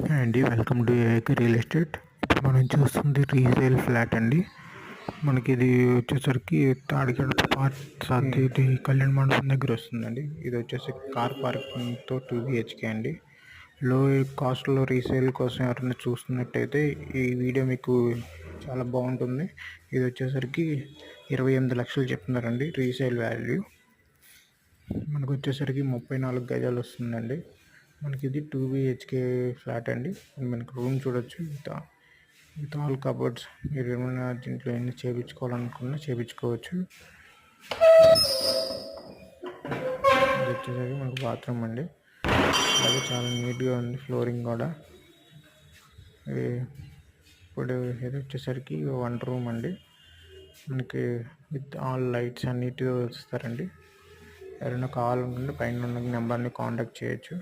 Hi అండి, welcome to AK real estate. ఇప్పుడు మనం చూస్తుంది రీసేల్ ఫ్లాట్ అండి. మనకి ఇది వచ్చేసరికి తాడిగడప ఇది కళ్యాణ మండపం దగ్గర వస్తుందండి. ఇది వచ్చేసి కార్ పార్కింగ్తో 2 BHK అండి. లో కాస్ట్లో రీసేల్ కోసం ఎవరైనా చూస్తున్నట్టయితే ఈ వీడియో మీకు చాలా బాగుంటుంది. ఇది వచ్చేసరికి 28 లక్షలు చెప్తున్నారండి రీసేల్ వాల్యూ. మనకు వచ్చేసరికి 34 గజాలు వస్తుందండి. మనకి ఇది 2 BHK ఫ్లాట్ అండి. మనకి రూమ్ చూడొచ్చు. With all cupboards. మీరు ఏమైనా దీంట్లో ఎన్ని చేయించుకోవాలనుకున్నా చేయించుకోవచ్చు. ఇది వచ్చేసరికి మనకు బాత్రూమ్ అండి. అలాగే చాలా నీట్గా ఉంది, ఫ్లోరింగ్ కూడా. ఇప్పుడు ఇది వచ్చేసరికి 1 రూమ్ అండి. మనకి విత్ ఆల్ లైట్స్ అన్నిటితో వస్తారండి. ఎవరైనా కావాలనుకుంటే పైన ఉన్న నెంబర్ని కాంటాక్ట్ చేయొచ్చు.